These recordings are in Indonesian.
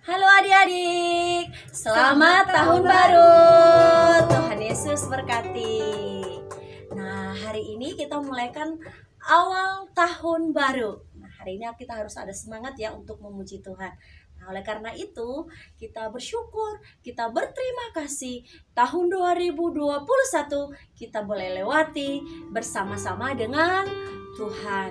Halo adik-adik, selamat tahun baru. Tuhan Yesus berkati. Nah, hari ini kita mulaikan awal tahun baru. Nah, hari ini kita harus ada semangat ya untuk memuji Tuhan. Nah, oleh karena itu, kita bersyukur, kita berterima kasih tahun 2021 kita boleh lewati bersama-sama dengan Tuhan.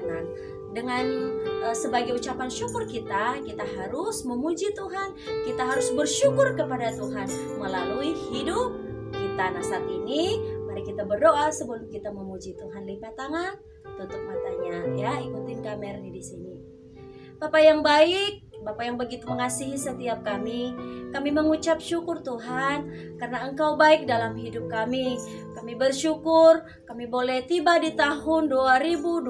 Dengan sebagai ucapan syukur kita harus memuji Tuhan, kita harus bersyukur kepada Tuhan melalui hidup kita. Nah, saat ini mari kita berdoa sebelum kita memuji Tuhan. Lipat tangan, tutup matanya ya, ikutin kamera di sini. Bapak yang baik, Bapak yang begitu mengasihi setiap kami mengucap syukur Tuhan karena Engkau baik dalam hidup kami. Kami bersyukur kami boleh tiba di tahun 2022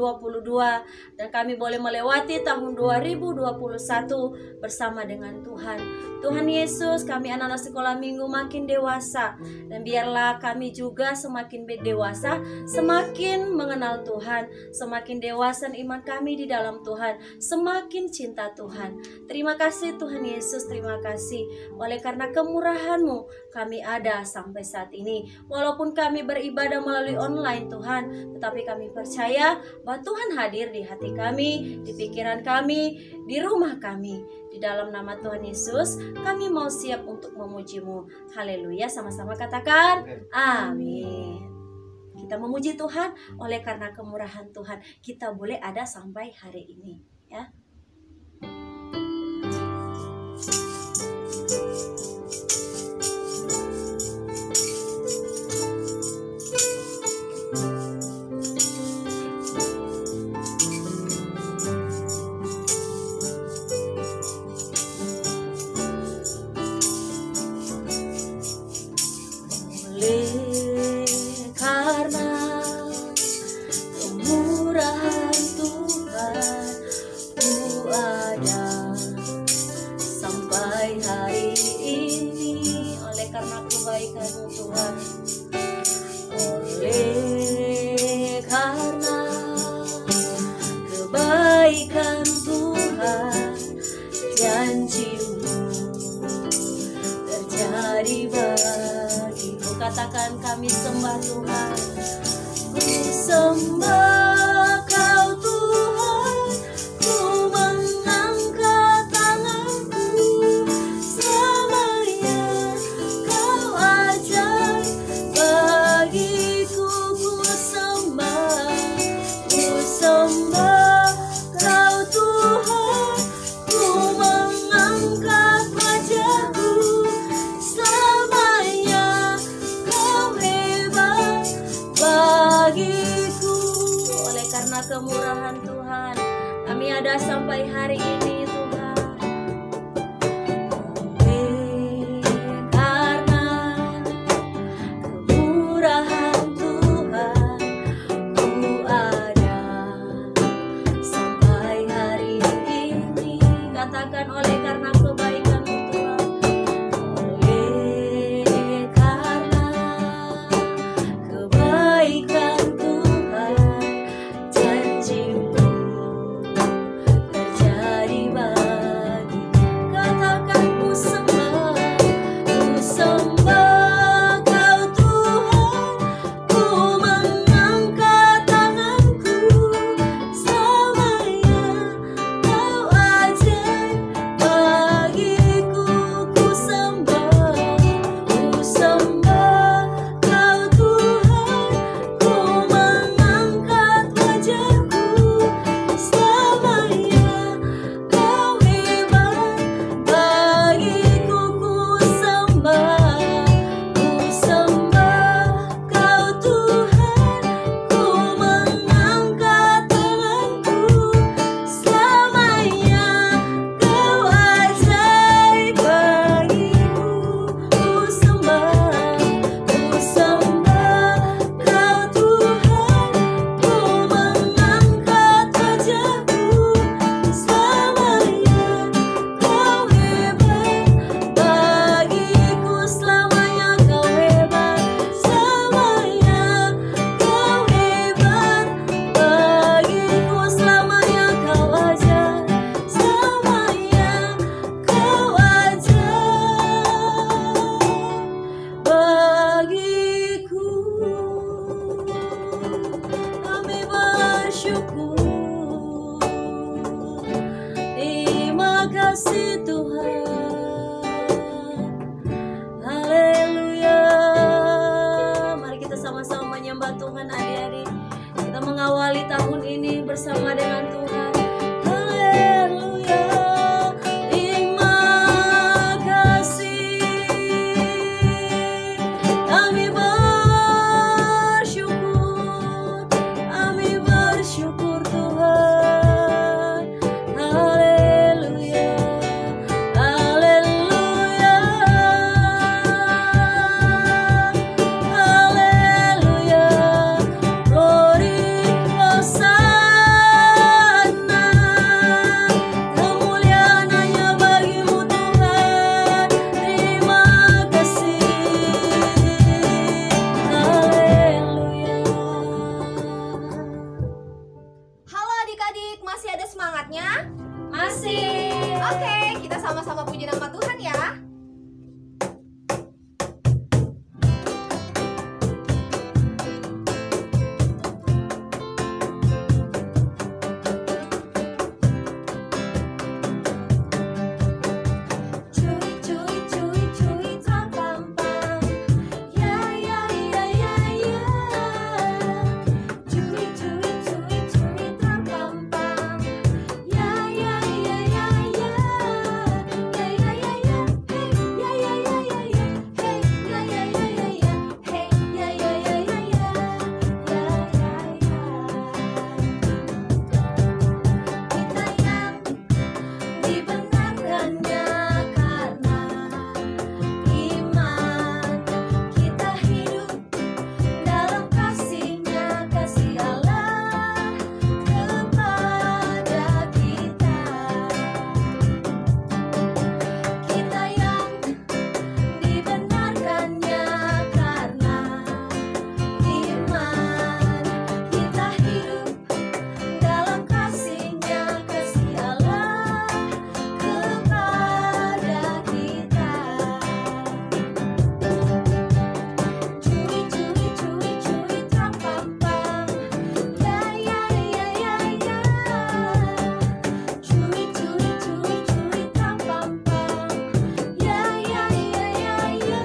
dan kami boleh melewati tahun 2021 bersama dengan Tuhan. Tuhan Yesus, kami anak-anak sekolah minggu makin dewasa, dan biarlah kami juga semakin dewasa, semakin mengenal Tuhan, semakin dewasa iman kami di dalam Tuhan, semakin cinta Tuhan. Terima kasih Tuhan Yesus, terima kasih oleh karena kemurahan-Mu kami ada sampai saat ini. Walaupun kami beribadah melalui online Tuhan, tetapi kami percaya bahwa Tuhan hadir di hati kami, di pikiran kami, di rumah kami. Di dalam nama Tuhan Yesus kami mau siap untuk memuji-Mu. Haleluya, sama-sama katakan amin. Kita memuji Tuhan oleh karena kemurahan Tuhan kita boleh ada sampai hari ini ya. Katakan kami sembah Tuhan, ku sembah Kau Tuhan, ku mengangkat tanganku, selamanya Kau ajaib bagiku. Ku sembah Kau Tuhan, ku mengangkat wajahku, kemurahan Tuhan kami ada sampai hari ini Tuhan. Karena kemurahan Tuhan ku ada sampai hari ini. Katakan oleh karena kebaikan-Mu Tuhan, oleh karena kebaikan dengan Tuhan. Haleluya, terima kasih. Kami bersyukur Tuhan. Haleluya, haleluya, haleluya. Glory Hosana, kemuliaan hanya bagimu Tuhan. Terima kasih. Haleluya. Halo adik-adik, masih ada semangatnya? Masih. Oke, kita sama-sama puji nama Tuhan ya. Cuy cuy cuy cuy tram pam pam. Ya ya ya ya ya. Cuy cuy cuy cuy tram pam pam. Ya ya ya ya ya. Ya ya ya ya. Hey ya ya ya ya ya. Hey ya ya ya ya ya. Hey ya ya ya ya ya. Ya ya ya. Kita yang dibenarkannya karena iman, kita hidup dalam kasih-Nya, kasih Allah kepada kita. Kita yang dibenarkannya karena iman, kita hidup dalam kasih-Nya, kasih Allah kepada kita. Cuy cuy cuy cuy tram pam pam. Ya ya ya ya ya. Cuy cuy cuy cuy tram pam pam. Ya ya ya ya ya.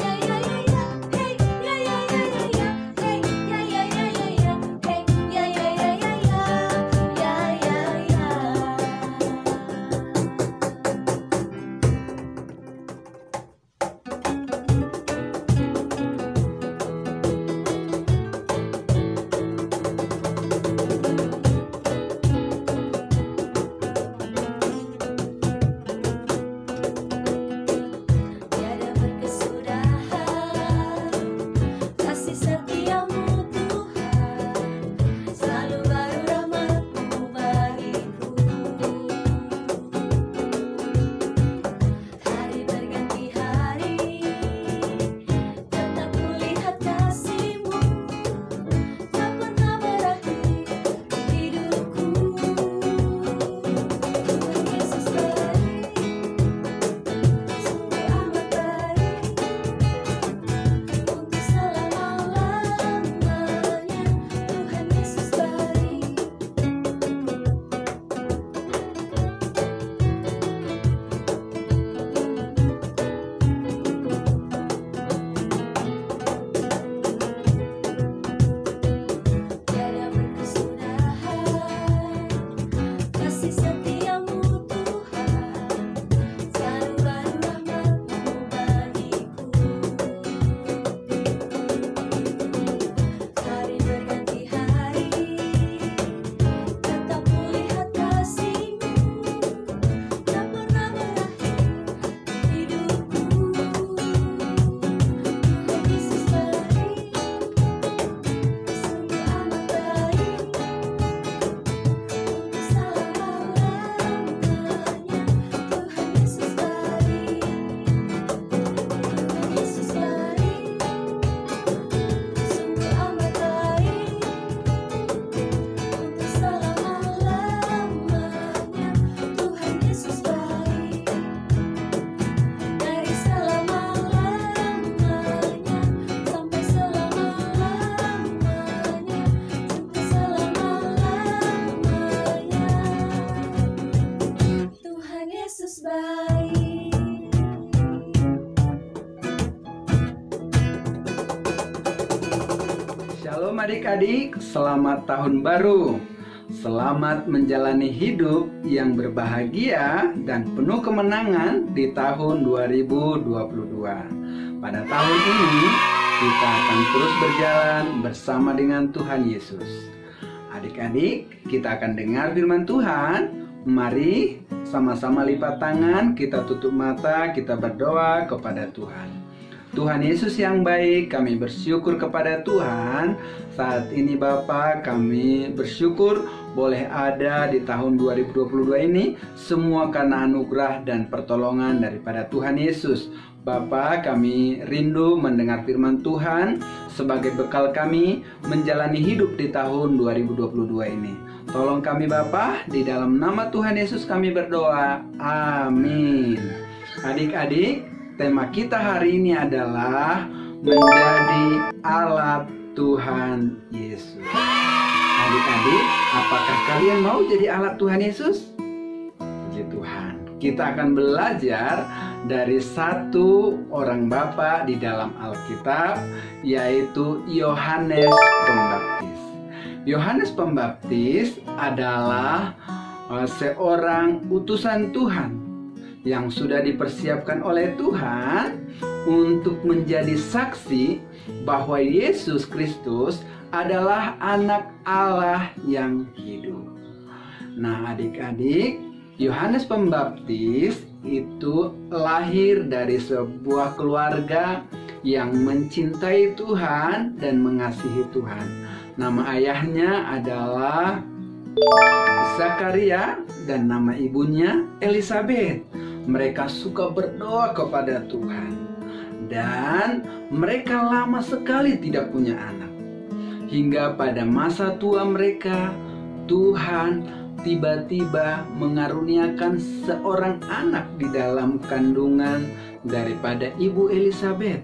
Ya ya ya ya. Hey ya ya ya ya ya. Hey ya ya ya ya ya. Hey ya ya ya ya ya. Ya ya ya. Tiada berkesudahan kasih setiamu Tuhan, selalu baru rahmat-Mu bagiku. Hari berganti hari, tetap kulihat kasih-Mu, tak pernah berakhir hidupku. Tuhan Yesus baik, sungguh amat baik, untuk selama-lamanya. Tuhan Yesus baik. Tiada berkesudahan kasih setiamu Tuhan, selalu baru rahmat-Mu bagiku. Hari berganti hari, tetap kulihat kasih-Mu, tak pernah berakhir hidupku. Tuhan Yesus baik, sungguh amat baik, untuk selama-lamanya. Tuhan Yesus baik, Tuhan Yesus baik, sungguh amat baik, untuk selama-lamanya. Tuhan Yesus baik, dari selama-lamanya sampai selama-lamanya, sampai selama-lamanya. Tuhan Yesus baik. Shalom adik-adik, selamat tahun baru. Selamat menjalani hidup yang berbahagia dan penuh kemenangan di tahun 2022. Pada tahun ini kita akan terus berjalan bersama dengan Tuhan Yesus. Adik-adik, kita akan dengar firman Tuhan. Mari sama-sama lipat tangan, kita tutup mata, kita berdoa kepada Tuhan. Tuhan Yesus yang baik, kami bersyukur kepada Tuhan. Saat ini Bapa, kami bersyukur boleh ada di tahun 2022 ini, semua karena anugerah dan pertolongan daripada Tuhan Yesus. Bapa, kami rindu mendengar firman Tuhan sebagai bekal kami menjalani hidup di tahun 2022 ini. Tolong kami Bapa, di dalam nama Tuhan Yesus kami berdoa. Amin. Adik-adik, tema kita hari ini adalah menjadi alat Tuhan Yesus. Adik-adik, apakah kalian mau jadi alat Tuhan Yesus? Puji Tuhan. Kita akan belajar dari satu orang bapa di dalam Alkitab, yaitu Yohanes Pembaptis. Yohanes Pembaptis adalah seorang utusan Tuhan yang sudah dipersiapkan oleh Tuhan untuk menjadi saksi bahwa Yesus Kristus adalah anak Allah yang hidup. Nah, adik-adik, Yohanes Pembaptis itu lahir dari sebuah keluarga yang mencintai Tuhan dan mengasihi Tuhan. Nama ayahnya adalah Zakaria dan nama ibunya Elisabeth. Mereka suka berdoa kepada Tuhan dan mereka lama sekali tidak punya anak. Hingga pada masa tua mereka, Tuhan tiba-tiba mengaruniakan seorang anak di dalam kandungan daripada ibu Elisabeth.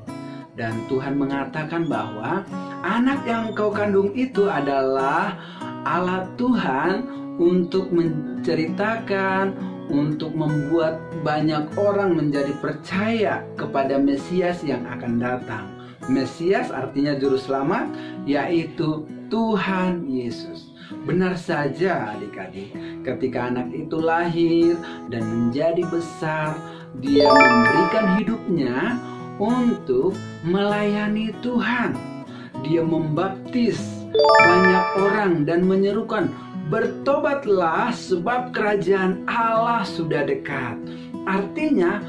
Dan Tuhan mengatakan bahwa anak yang kau kandung itu adalah alat Tuhan untuk menceritakan, untuk membuat banyak orang menjadi percaya kepada Mesias yang akan datang. Mesias artinya juru selamat, yaitu Tuhan Yesus. Benar saja adik-adik, ketika anak itu lahir dan menjadi besar, dia memberikan hidupnya untuk melayani Tuhan. Dia membaptis banyak orang dan menyerukan, bertobatlah sebab kerajaan Allah sudah dekat. Artinya,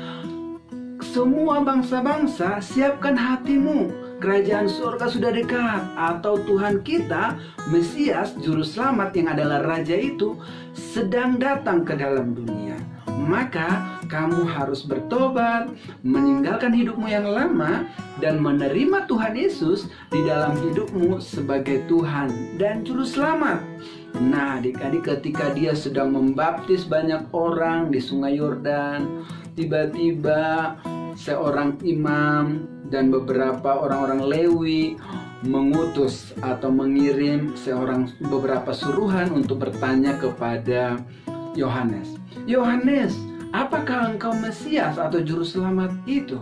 semua bangsa-bangsa siapkan hatimu, kerajaan surga sudah dekat. Atau Tuhan kita, Mesias, Juru Selamat yang adalah Raja itu sedang datang ke dalam dunia. Maka kamu harus bertobat, meninggalkan hidupmu yang lama, dan menerima Tuhan Yesus di dalam hidupmu sebagai Tuhan dan Juru Selamat. Nah, adik-adik, ketika dia sedang membaptis banyak orang di Sungai Yordan, tiba-tiba seorang imam dan beberapa orang-orang Lewi mengutus atau mengirim beberapa suruhan untuk bertanya kepada Yohanes. Yohanes, apakah engkau Mesias atau Juru Selamat itu?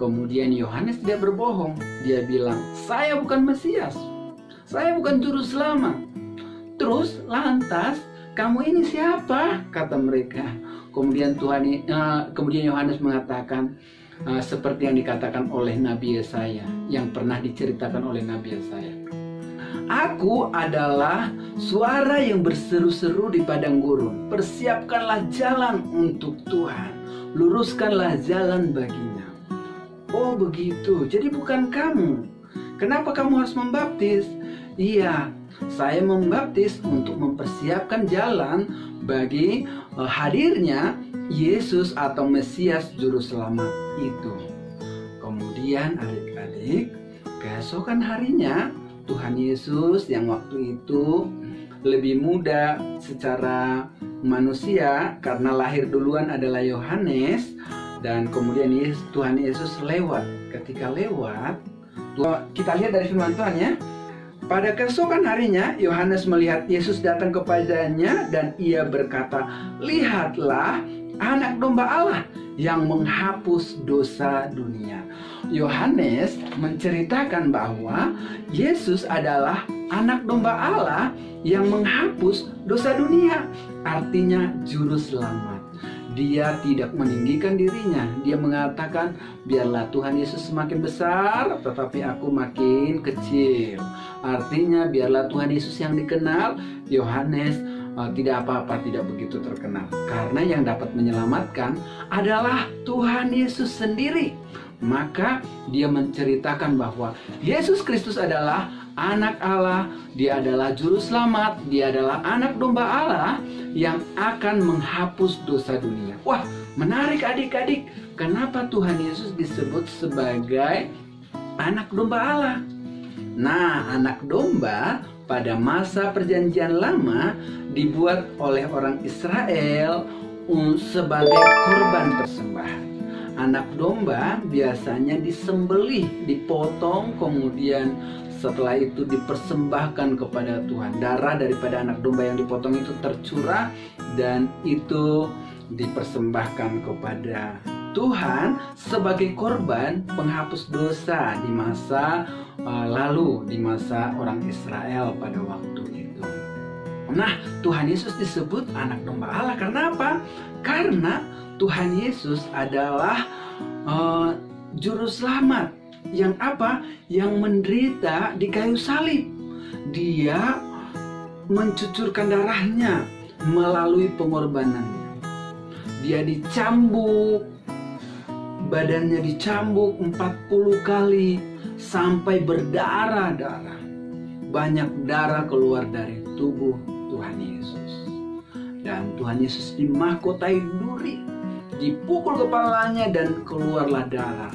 Kemudian Yohanes tidak berbohong. Dia bilang, saya bukan Mesias, saya bukan Juru Selamat. Terus lantas kamu ini siapa? Kata mereka. Kemudian Yohanes mengatakan seperti yang dikatakan oleh Nabi Yesaya, yang pernah diceritakan oleh Nabi Yesaya. Aku adalah suara yang berseru-seru di padang gurun. Persiapkanlah jalan untuk Tuhan, luruskanlah jalan baginya. Oh begitu, jadi bukan kamu. Kenapa kamu harus membaptis? Iya, saya membaptis untuk mempersiapkan jalan bagi hadirnya Yesus atau Mesias Juru Selamat itu. Kemudian adik-adik, keesokan harinya Tuhan Yesus yang waktu itu lebih muda secara manusia karena lahir duluan adalah Yohanes, dan kemudian Tuhan Yesus lewat. Ketika lewat, kita lihat dari firman Tuhan ya. Pada keesokan harinya, Yohanes melihat Yesus datang kepadanya dan ia berkata, lihatlah, anak domba Allah yang menghapus dosa dunia. Yohanes menceritakan bahwa Yesus adalah anak domba Allah yang menghapus dosa dunia, artinya juru selamat. Dia tidak meninggikan dirinya. Dia mengatakan, biarlah Tuhan Yesus semakin besar, tetapi aku makin kecil. Artinya biarlah Tuhan Yesus yang dikenal, Yohanes tidak apa-apa, tidak begitu terkenal. Karena yang dapat menyelamatkan adalah Tuhan Yesus sendiri. Maka dia menceritakan bahwa Yesus Kristus adalah anak Allah, dia adalah juru selamat, dia adalah anak domba Allah yang akan menghapus dosa dunia. Wah, menarik adik-adik. Kenapa Tuhan Yesus disebut sebagai anak domba Allah? Nah, anak domba pada masa perjanjian lama dibuat oleh orang Israel sebagai korban persembahan. Anak domba biasanya disembelih, dipotong, kemudian setelah itu dipersembahkan kepada Tuhan. Darah daripada anak domba yang dipotong itu tercurah dan itu dipersembahkan kepada Tuhan sebagai korban penghapus dosa di masa lalu, di masa orang Israel pada waktu itu. Nah, Tuhan Yesus disebut anak domba Allah karena apa? Karena Tuhan Yesus adalah juru selamat yang apa? Yang menderita di kayu salib. Dia mencucurkan darahnya melalui pengorbanannya. Dia dicambuk, badannya dicambuk 40 kali sampai berdarah-darah. Banyak darah keluar dari tubuh Tuhan Yesus. Dan Tuhan Yesus dimahkotai duri, dipukul kepalanya dan keluarlah darah.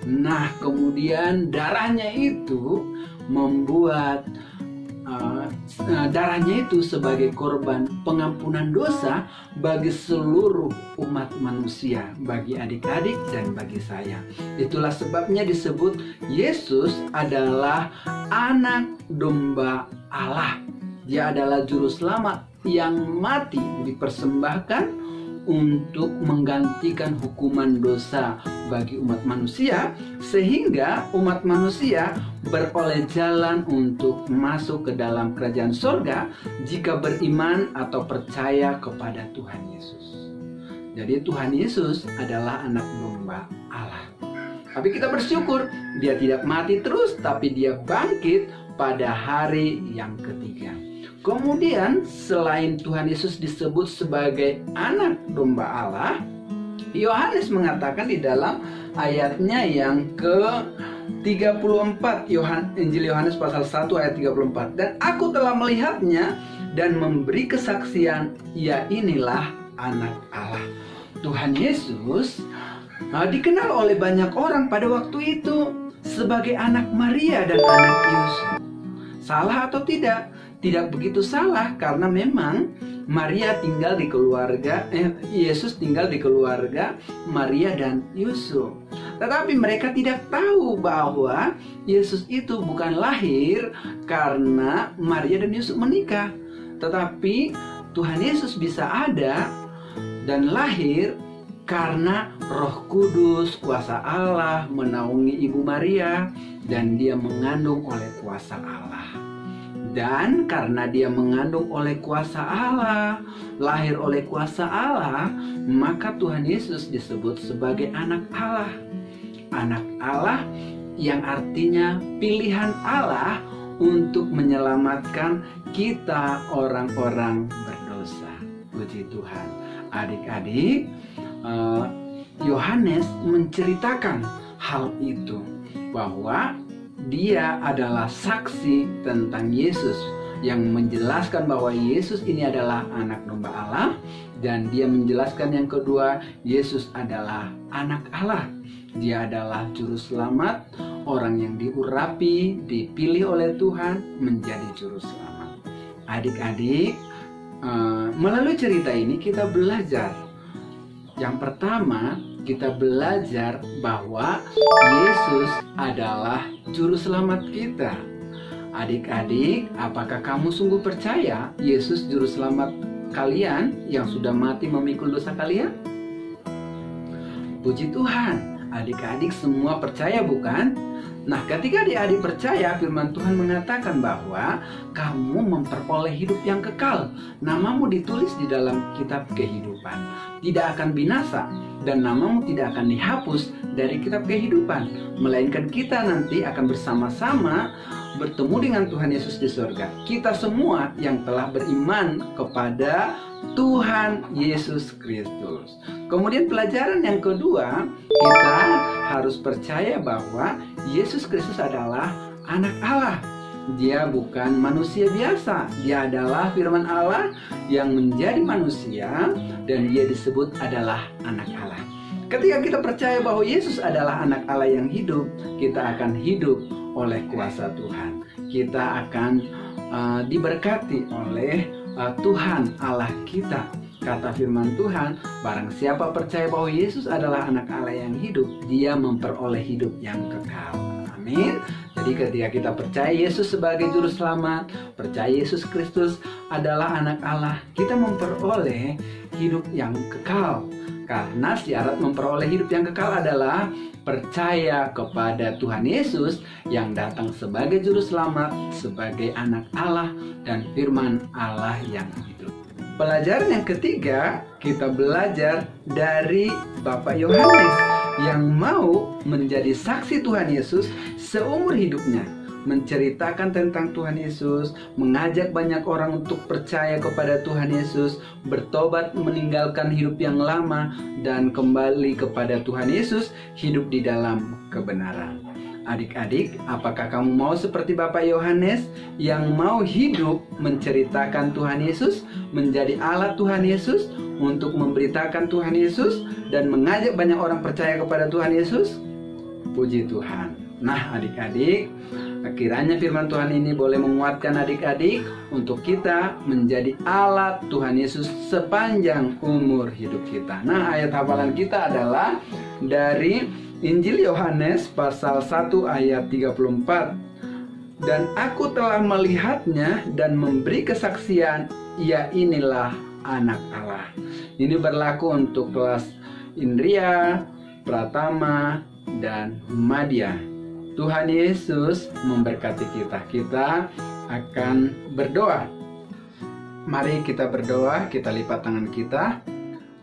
Nah, kemudian darahnya itu membuat darahnya itu sebagai korban pengampunan dosa bagi seluruh umat manusia, bagi adik-adik dan bagi saya. Itulah sebabnya disebut Yesus adalah anak domba Allah. Dia adalah juru selamat yang mati dipersembahkan untuk menggantikan hukuman dosa bagi umat manusia, sehingga umat manusia beroleh jalan untuk masuk ke dalam kerajaan sorga jika beriman atau percaya kepada Tuhan Yesus. Jadi Tuhan Yesus adalah anak domba Allah. Tapi kita bersyukur dia tidak mati terus, tapi dia bangkit pada hari yang ketiga. Kemudian selain Tuhan Yesus disebut sebagai anak domba Allah, Yohanes mengatakan di dalam ayatnya yang ke-34, Injil Yohanes pasal 1 ayat 34, dan aku telah melihatnya dan memberi kesaksian, ia inilah anak Allah. Tuhan Yesus dikenal oleh banyak orang pada waktu itu sebagai anak Maria dan anak Yusuf. Salah atau tidak? Tidak begitu salah, karena memang Maria tinggal di keluarga, Yesus tinggal di keluarga Maria dan Yusuf. Tetapi mereka tidak tahu bahwa Yesus itu bukan lahir karena Maria dan Yusuf menikah. Tetapi Tuhan Yesus bisa ada dan lahir karena Roh Kudus, kuasa Allah menaungi Ibu Maria dan dia mengandung oleh kuasa Allah. Dan karena dia mengandung oleh kuasa Allah, lahir oleh kuasa Allah, maka Tuhan Yesus disebut sebagai anak Allah. Anak Allah yang artinya pilihan Allah untuk menyelamatkan kita orang-orang berdosa. Puji Tuhan. Adik-adik, Yohanes menceritakan hal itu, bahwa dia adalah saksi tentang Yesus yang menjelaskan bahwa Yesus ini adalah anak domba Allah, dan dia menjelaskan yang kedua, Yesus adalah anak Allah. Dia adalah juru selamat, orang yang diurapi, dipilih oleh Tuhan menjadi juru selamat. Adik-adik, melalui cerita ini kita belajar. Yang pertama, kita belajar bahwa Yesus adalah juru selamat kita. Adik-adik, apakah kamu sungguh percaya Yesus juru selamat kalian yang sudah mati memikul dosa kalian? Puji Tuhan, adik-adik semua percaya bukan? Nah, ketika adik-adik percaya, firman Tuhan mengatakan bahwa kamu memperoleh hidup yang kekal. Namamu ditulis di dalam kitab kehidupan, tidak akan binasa, dan namamu tidak akan dihapus dari kitab kehidupan, melainkan kita nanti akan bersama-sama bertemu dengan Tuhan Yesus di surga. Kita semua yang telah beriman kepada Tuhan Yesus Kristus. Kemudian pelajaran yang kedua, kita harus percaya bahwa Yesus Kristus adalah anak Allah. Dia bukan manusia biasa. Dia adalah firman Allah yang menjadi manusia, dan dia disebut adalah anak Allah. Ketika kita percaya bahwa Yesus adalah anak Allah yang hidup, kita akan hidup oleh kuasa Tuhan. Kita akan diberkati oleh Tuhan Allah kita. Kata firman Tuhan, barang siapa percaya bahwa Yesus adalah anak Allah yang hidup, dia memperoleh hidup yang kekal. Amin. Jadi ketika kita percaya Yesus sebagai juru selamat, percaya Yesus Kristus adalah anak Allah, kita memperoleh hidup yang kekal. Karena syarat memperoleh hidup yang kekal adalah percaya kepada Tuhan Yesus yang datang sebagai juru selamat, sebagai anak Allah, dan firman Allah yang hidup. Pelajaran yang ketiga, kita belajar dari Bapak Yohanes yang mau menjadi saksi Tuhan Yesus seumur hidupnya, menceritakan tentang Tuhan Yesus, mengajak banyak orang untuk percaya kepada Tuhan Yesus, bertobat meninggalkan hidup yang lama, dan kembali kepada Tuhan Yesus, hidup di dalam kebenaran. Adik-adik, apakah kamu mau seperti Bapak Yohanes yang mau hidup menceritakan Tuhan Yesus, menjadi alat Tuhan Yesus untuk memberitakan Tuhan Yesus dan mengajak banyak orang percaya kepada Tuhan Yesus? Puji Tuhan. Nah, adik-adik, kiranya firman Tuhan ini boleh menguatkan adik-adik untuk kita menjadi alat Tuhan Yesus sepanjang umur hidup kita. Nah, ayat hafalan kita adalah dari Injil Yohanes pasal 1 ayat 34. Dan aku telah melihatnya dan memberi kesaksian, ia inilah anak Allah. Ini berlaku untuk kelas Indria, Pratama, dan Madya. Tuhan Yesus memberkati kita. Kita akan berdoa. Mari kita berdoa, kita lipat tangan kita.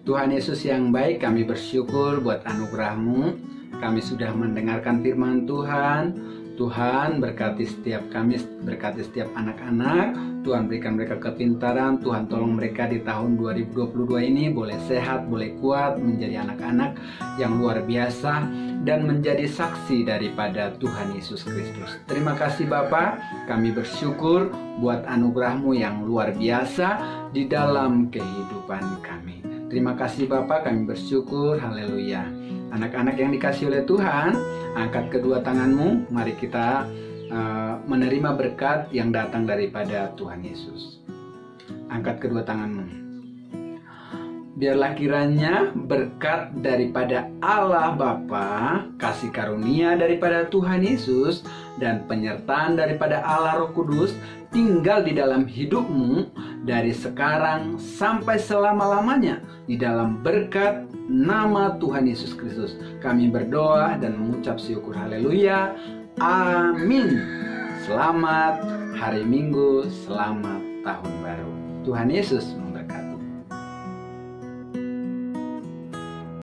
Tuhan Yesus yang baik, kami bersyukur buat anugerah-Mu. Kami sudah mendengarkan firman Tuhan. Tuhan berkati setiap kami, berkati setiap anak-anak. Tuhan berikan mereka kepintaran. Tuhan tolong mereka di tahun 2022 ini boleh sehat, boleh kuat, menjadi anak-anak yang luar biasa dan menjadi saksi daripada Tuhan Yesus Kristus. Terima kasih Bapa, kami bersyukur buat anugerah-Mu yang luar biasa di dalam kehidupan kami. Terima kasih Bapa, kami bersyukur, haleluya. Anak-anak yang dikasih oleh Tuhan, angkat kedua tanganmu, mari kita menerima berkat yang datang daripada Tuhan Yesus. Angkat kedua tanganmu. Biarlah kiranya berkat daripada Allah Bapa, kasih karunia daripada Tuhan Yesus, dan penyertaan daripada Allah Roh Kudus tinggal di dalam hidupmu dari sekarang sampai selama-lamanya di dalam berkat nama Tuhan Yesus Kristus. Kami berdoa dan mengucap syukur, haleluya, amin. Selamat hari Minggu, selamat tahun baru. Tuhan Yesus